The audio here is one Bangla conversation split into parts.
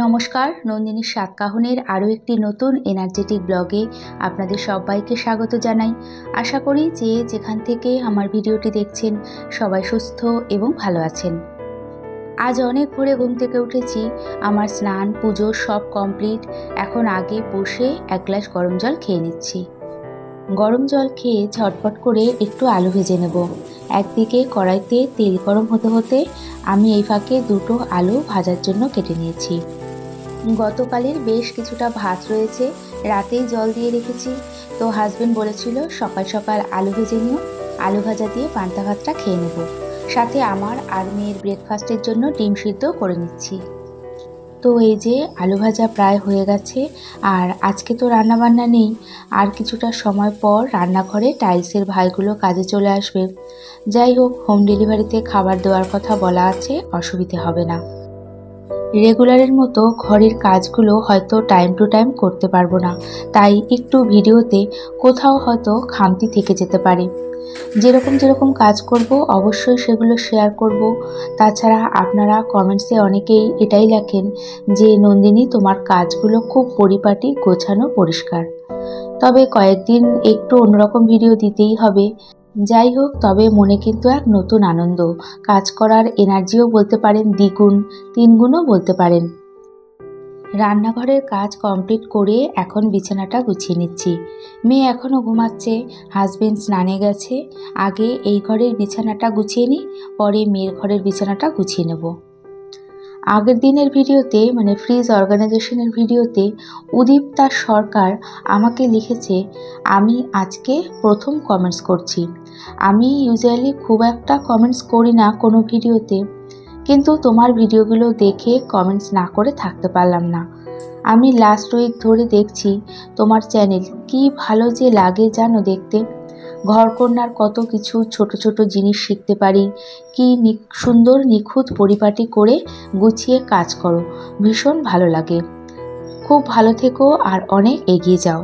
নমস্কার, নন্দিনীর সাতকাহনের আরও একটি নতুন এনার্জেটিক ব্লগে আপনাদের সবাইকে স্বাগত জানাই। আশা করি যে যেখান থেকে আমার ভিডিওটি দেখছেন সবাই সুস্থ এবং ভালো আছেন। আজ অনেক ভোরে ঘুম থেকে উঠেছি, আমার স্নান পুজো সব কমপ্লিট। এখন আগে বসে এক গ্লাস গরম জল খেয়ে নিচ্ছি। গরম জল খেয়ে ঝটপট করে একটু আলু ভেজে নেব। একদিকে কড়াইতে তেল গরম হতে হতে আমি এই ফাঁকে দুটো আলু ভাজার জন্য কেটে নিয়েছি। গতকালের বেশ কিছুটা ভাত রয়েছে, রাতেই জল দিয়ে রেখেছি। তো হাজবেন্ড বলেছিল সকাল সকাল আলু ভেজে নিও, আলু ভাজা দিয়ে পান্তা ভাতটা খেয়ে নেব। সাথে আমার আর মেয়ের ব্রেকফাস্টের জন্য ডিম সিদ্ধ করে নিচ্ছি। তো এই যে আলু ভাজা প্রায় হয়ে গেছে, আর আজকে তো রান্নাবান্না নেই। আর কিছুটা সময় পর রান্নাঘরে টাইলসের ভাইগুলো কাজে চলে আসবে। যাই হোক, হোম ডেলিভারিতে খাবার দেওয়ার কথা বলা আছে, অসুবিধে হবে না। রেগুলারের মতো ঘরের কাজগুলো হয়তো টাইম টু টাইম করতে পারবো না, তাই একটু ভিডিওতে কোথাও হয়তো খামতি থেকে যেতে পারে। যেরকম কাজ করব অবশ্যই সেগুলো শেয়ার করব। তাছাড়া আপনারা কমেন্টসে অনেকেই এটাই লেখেন যে নন্দিনী, তোমার কাজগুলো খুব পরিপাটি, গোছানো, পরিষ্কার। তবে কয়েকদিন একটু অন্যরকম ভিডিও দিতেই হবে। যাই হোক, তবে মনে কিন্তু এক নতুন আনন্দ, কাজ করার এনার্জিও বলতে পারেন দ্বিগুণ, তিনগুণও বলতে পারেন। রান্নাঘরের কাজ কমপ্লিট করে এখন বিছানাটা গুছিয়ে নিচ্ছি। মেয়ে এখনও ঘুমাচ্ছে, হাজবেন্ড স্নানে গেছে। আগে এই ঘরের বিছানাটা গুছিয়ে নিই, পরে মেয়ের ঘরের বিছানাটা গুছিয়ে নেব। আগের দিনের ভিডিওতে মানে ফ্রিজ অর্গানাইজেশনের ভিডিওতে উদীপ্তা সরকার আমাকে লিখেছে, আমি আজকে প্রথম কমেন্টস করছি। আমি ইউজুয়ালি খুব একটা কমেন্টস করি না কোনো ভিডিওতে, কিন্তু তোমার ভিডিওগুলো দেখে কমেন্টস না করে থাকতে পারলাম না। আমি লাস্ট উইক ধরে দেখছি তোমার চ্যানেল, কি ভালো যে লাগে জানো দেখতে। ঘরকন্যার কত কিছু ছোট ছোট জিনিস শিখতে পারি, কি সুন্দর নিখুঁত পরিপাটি করে গুছিয়ে কাজ করো, ভীষণ ভালো লাগে। খুব ভালো থেকো আর অনেক এগিয়ে যাও।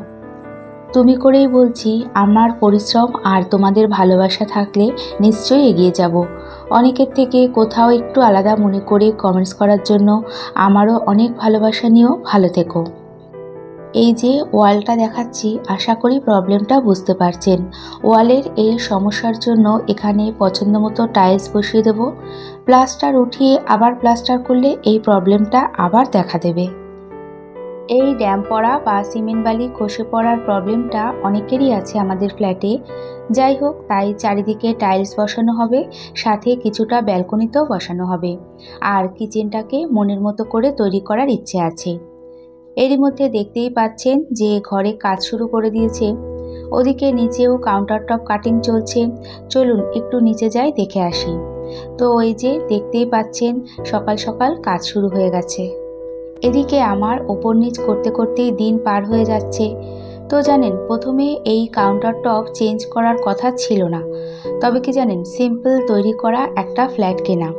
তুমি করেই বলছি, আমার পরিশ্রম আর তোমাদের ভালোবাসা থাকলে নিশ্চয়ই এগিয়ে যাব। অনেকের থেকে কোথাও একটু আলাদা মনে করে কমেন্টস করার জন্য আমারও অনেক ভালোবাসা নিয়েও ভালো থেকো। এই যে ওয়ালটা দেখাচ্ছি, আশা করি প্রবলেমটা বুঝতে পারছেন। ওয়ালের এই সমস্যার জন্য এখানে পছন্দ মতো টাইলস বসিয়ে দেব। প্লাস্টার উঠিয়ে আবার প্লাস্টার করলে এই প্রবলেমটা আবার দেখা দেবে। এই ড্যাম পড়া বা সিমেন্ট বালি খসে পড়ার প্রবলেমটা অনেকেরই আছে আমাদের ফ্ল্যাটে। যাই হোক, তাই চারিদিকে টাইলস বসানো হবে, সাথে কিছুটা ব্যালকনিতেও বসানো হবে। আর কিচেনটাকে মনের মতো করে তৈরি করার ইচ্ছে আছে। এরই মধ্যে দেখতেই পাচ্ছেন যে ঘরে কাজ শুরু করে দিয়েছে। ওদিকে নিচেও কাউন্টার টপ কাটিং চলছে। চলুন একটু নিচে যাই, দেখে আসি। তো ওই যে দেখতেই পাচ্ছেন সকাল সকাল কাজ শুরু হয়ে গেছে। এদিকে আমার ওপর নিচ করতে করতেই দিন পার হয়ে যাচ্ছে। তো জানেন, প্রথমে এই কাউন্টার টপ চেঞ্জ করার কথা ছিল না। তবে কি জানেন, সিম্পল তৈরি করা একটা ফ্ল্যাট কেনা,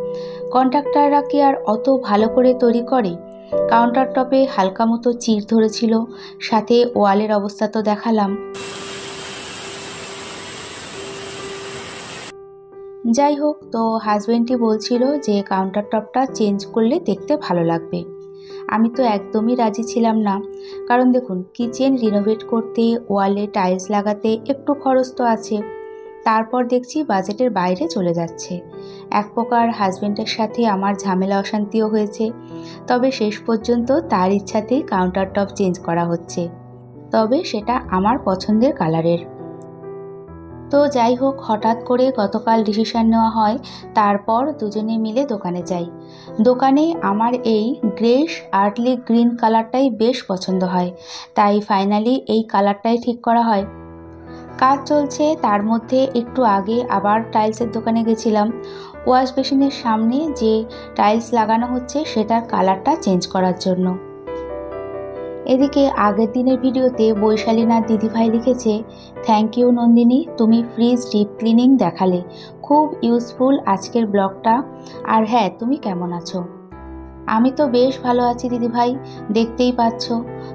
কন্ট্রাক্টররা কি আর অত ভালো করে তৈরি করে? কাউন্টার টপে হালকা মতো চিড় ধরেছিল, সাথে ওয়ালের অবস্থা তো দেখালাম। যাই হোক, তো হাজবেন্ডই বলছিল যে কাউন্টার টপটা চেঞ্জ করলে দেখতে ভালো লাগবে। আমি তো একদমই রাজি ছিলাম না, কারণ দেখুন, কিচেন রিনোভেট করতে ওয়ালে টাইলস লাগাতে একটু খরচ তো আছে। তারপর দেখছি বাজেটের বাইরে চলে যাচ্ছে। এক প্রকার হাজবেন্ডের সাথে আমার ঝামেলা অশান্তিও হয়েছে। তবে শেষ পর্যন্ত তার ইচ্ছাতেই কাউন্টার টপ চেঞ্জ করা হচ্ছে, তবে সেটা আমার পছন্দের কালারের। তো যাই হোক, হঠাৎ করে গতকাল ডিসিশন নেওয়া হয়, তারপর দুজনে মিলে দোকানে যাই। দোকানে আমার এই গ্রেশ আর্টলি গ্রিন কালারটাই বেশ পছন্দ হয়, তাই ফাইনালি এই কালারটাই ঠিক করা হয়। কাজ চলছে, তার মধ্যে একটু আগে আবার টাইলসের দোকানে গেছিলাম। ওয়াশ বেসিনের সামনে যে টাইলস লাগানো হচ্ছে সেটার কালারটা চেঞ্জ করার জন্য। এদিকে আগের দিনের ভিডিওতে বৈশালীনাথ দিদিভাই লিখেছে, থ্যাংক ইউ নন্দিনী, তুমি ফ্রিজ ডিপ ক্লিনিং দেখালে, খুব ইউজফুল আজকের ব্লগটা। আর হ্যাঁ, তুমি কেমন আছো? আমি তো বেশ ভালো আছি দিদিভাই, দেখতেই পাচ্ছ।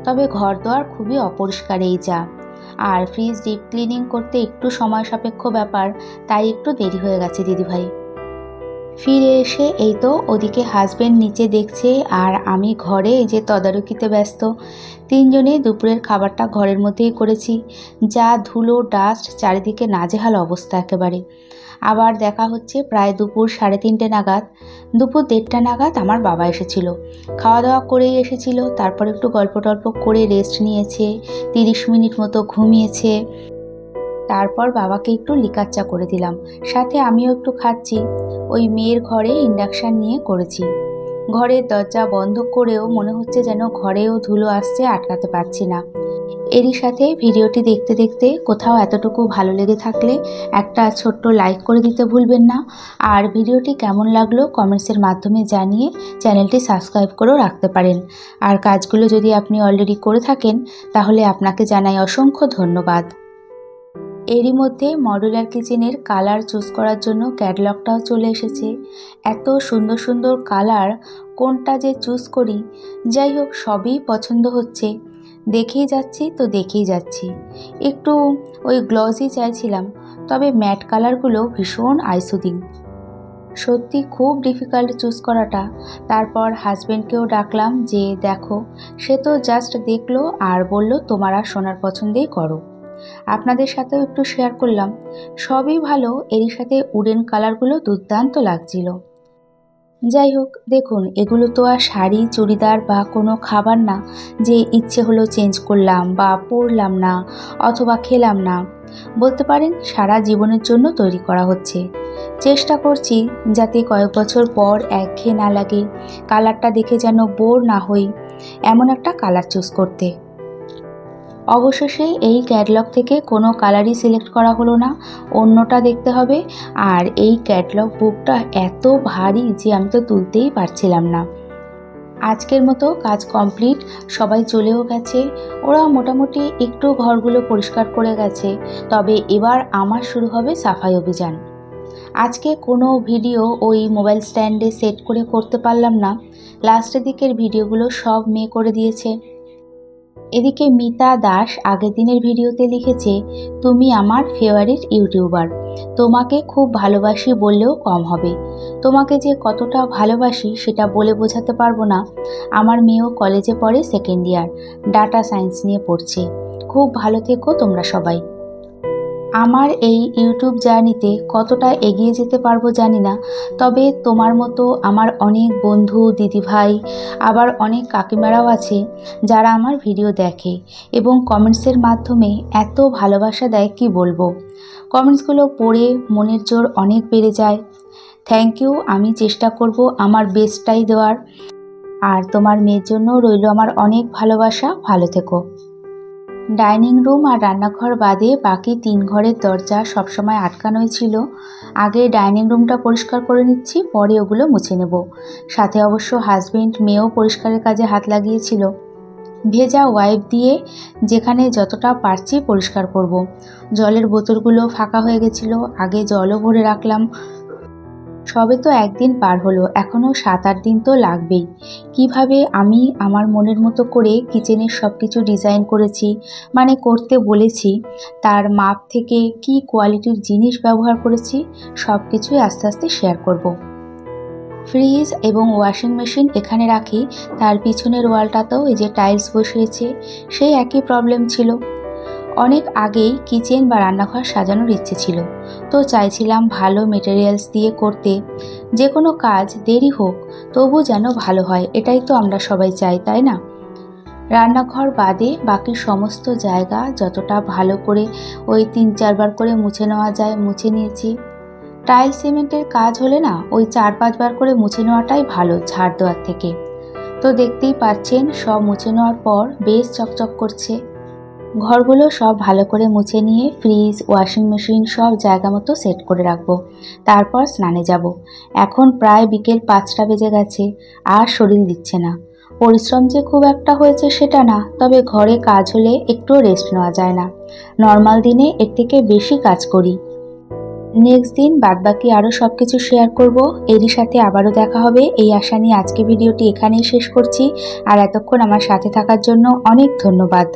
তবে ঘরদোয়ার খুবই অপরিষ্কার এই যা, আর ফ্রিজ ডিপ ক্লিনিং করতে একটু সময় সাপেক্ষ ব্যাপার, তাই একটু দেরি হয়ে গেছে দিদিভাই। ফিরে এসে এই তো ওদিকে হাজবেন্ড নিচে দেখছে আর আমি ঘরে এই যে তদারকিতে ব্যস্ত। তিনজনে দুপুরের খাবারটা ঘরের মধ্যেই করেছি। যা ধুলো ডাস্ট, চারিদিকে নাজেহাল অবস্থা একেবারে। আবার দেখা হচ্ছে প্রায় দুপুর 3:30 নাগাদ। দুপুর 1:30 নাগাদ আমার বাবা এসেছিল, খাওয়া দাওয়া করেই এসেছিল। তারপর একটু গল্প টল্প করে রেস্ট নিয়েছে, 30 মিনিট মতো ঘুমিয়েছে। তারপর বাবাকে একটু লিকার চা করে দিলাম, সাথে আমিও একটু খাচ্ছি। ওই মেয়ের ঘরে ইন্ডাকশান নিয়ে করেছি। ঘরের দরজা বন্ধ করেও মনে হচ্ছে যেন ঘরেও ধুলো আসছে, আটকাতে পারছি না। এরই সাথে ভিডিওটি দেখতে দেখতে কোথাও এতটুকু ভালো লেগে থাকলে একটা ছোট্ট লাইক করে দিতে ভুলবেন না। আর ভিডিওটি কেমন লাগলো কমেন্টসের মাধ্যমে জানিয়ে চ্যানেলটি সাবস্ক্রাইব করেও রাখতে পারেন। আর কাজগুলো যদি আপনি অলরেডি করে থাকেন তাহলে আপনাকে জানাই অসংখ্য ধন্যবাদ। এরই মধ্যে মডুলার কিচেনের কালার চুজ করার জন্য ক্যাটালগটাও চলে এসেছে। এত সুন্দর সুন্দর কালার, কোনটা যে চুজ করি। যাই হোক, সবই পছন্দ হচ্ছে। দেখেই যাচ্ছি তো দেখেই যাচ্ছি। একটু ওই গ্লসি চাইছিলাম, তবে ম্যাট কালারগুলো ভীষণ আইসুদিং। সত্যি খুব ডিফিকাল্ট চুজ করাটা। তারপর হাজব্যান্ডকেও ডাকলাম যে দেখো। সে তো জাস্ট দেখলো আর বলল তোমার আর সোনার পছন্দেই করো। আপনাদের সাথেও একটু শেয়ার করলাম। সবই ভালো, এরই সাথে উডেন কালারগুলো দুর্দান্ত লাগছিল। যাই হোক, দেখুন এগুলো তো আর শাড়ি চুড়িদার বা কোনো খাবার না যে ইচ্ছে হলো চেঞ্জ করলাম বা পরলাম না অথবা খেলাম না। বলতে পারেন সারা জীবনের জন্য তৈরি করা হচ্ছে। চেষ্টা করছি যাতে কয়েক বছর পর একঘেয়ে না লাগে, কালারটা দেখে যেন বোর না হই, এমন একটা কালার চুজ করতে। অবশেষে এই ক্যাটালগ থেকে কোনো কালারই সিলেক্ট করা হলো না, অন্যটা দেখতে হবে। আর এই ক্যাটালগ বুকটা এত ভারী যে আমি তো তুলতেই পারছিলাম না। আজকের মতো কাজ কমপ্লিট, সবাই চলেও গেছে। ওরা মোটামুটি একটু ঘরগুলো পরিষ্কার করে গেছে। তবে এবার আমার শুরু হবে সাফাই অভিযান। আজকে কোনো ভিডিও ওই মোবাইল স্ট্যান্ডে সেট করে করতে পারলাম না। লাস্টের দিকের ভিডিওগুলো সব মেয়ে করে দিয়েছে। এদিকে মিতা দাস আগের দিনের ভিডিওতে লিখেছে, তুমি আমার ফেভারিট ইউটিউবার, তোমাকে খুব ভালোবাসি বললেও কম হবে। তোমাকে যে কতটা ভালোবাসি সেটা বলে বোঝাতে পারবো না। আমার মেয়েও কলেজে পড়ে, 2nd ইয়ার, ডাটা সায়েন্স নিয়ে পড়ছে। খুব ভালো থেকো তোমরা সবাই। আমার এই ইউটিউব জার্নিতে কতটা এগিয়ে যেতে পারবো জানি না, তবে তোমার মতো আমার অনেক বন্ধু দিদিভাই আবার অনেক কাকিমারাও আছে যারা আমার ভিডিও দেখে এবং কমেন্টসের মাধ্যমে এত ভালোবাসা দেয় কি বলবো। কমেন্টসগুলো পড়ে মনের জোর অনেক বেড়ে যায়। Thank you. আমি চেষ্টা করব আমার বেস্টটাই দেওয়ার। আর তোমার মেয়ের জন্য রইল আমার অনেক ভালোবাসা। ভালো থেকো। ডাইনিং রুম আর রান্নাঘর বাদে বাকি 3 ঘরের দরজা সবসময় আটকানোই ছিল। আগে ডাইনিং রুমটা পরিষ্কার করে নিচ্ছি, পরে ওগুলো মুছে নেব। সাথে অবশ্য হাজবেন্ড মেয়েও পরিষ্কারের কাজে হাত লাগিয়েছিল। ভেজা ওয়াইপ দিয়ে যেখানে যতটা পারছি পরিষ্কার করব। জলের বোতলগুলো ফাঁকা হয়ে গেছিলো, আগে জলও ভরে রাখলাম। সবে তো একদিন পার হলো, এখনও 7-8 দিন তো লাগবেই। কিভাবে আমি আমার মনের মতো করে কিচেনের সব কিছু ডিজাইন করেছি, মানে করতে বলেছি, তার মাপ থেকে কি কোয়ালিটির জিনিস ব্যবহার করেছি, সব কিছুই আস্তে আস্তে শেয়ার করব। ফ্রিজ এবং ওয়াশিং মেশিন এখানে রাখি, তার পিছনের ওয়ালটাতেও এই যে টাইলস বসিয়েছে, সেই একই প্রবলেম ছিল। অনেক আগেই কিচেন বা রান্নাঘর সাজানোর ইচ্ছে ছিল, তো চাইছিলাম ভালো মেটেরিয়ালস দিয়ে করতে। যে কোনো কাজ দেরি হোক তবু যেন ভালো হয়, এটাই তো আমরা সবাই চাই, তাই না? রান্নাঘর বাদে বাকি সমস্ত জায়গা যতটা ভালো করে ওই 3-4 বার করে মুছে নেওয়া যায় মুছে নিয়েছি। টাইল সিমেন্টের কাজ হলে না ওই 4-5 বার করে মুছে নেওয়াটাই ভালো ঝাড় দেওয়ার থেকে। তো দেখতেই পাচ্ছেন সব মুছে নেওয়ার পর বেশ চকচক করছে। ঘরগুলো সব ভালো করে মুছে নিয়ে ফ্রিজ ওয়াশিং মেশিন সব জায়গা মতো সেট করে রাখবো। তারপর স্নানে যাব। এখন প্রায় বিকেল 5টা বেজে গেছে, আর শরীর দিচ্ছে না। পরিশ্রম যে খুব একটা হয়েছে সেটা না, তবে ঘরে কাজ হলে একটু রেস্ট নেওয়া যায় না। নর্মাল দিনে এর থেকে বেশি কাজ করি। নেক্সট দিন বাদবাকি আরও সব কিছু শেয়ার করব। এরই সাথে আবারও দেখা হবে এই আশা নিয়ে আজকে ভিডিওটি এখানেই শেষ করছি। আর এতক্ষণ আমার সাথে থাকার জন্য অনেক ধন্যবাদ।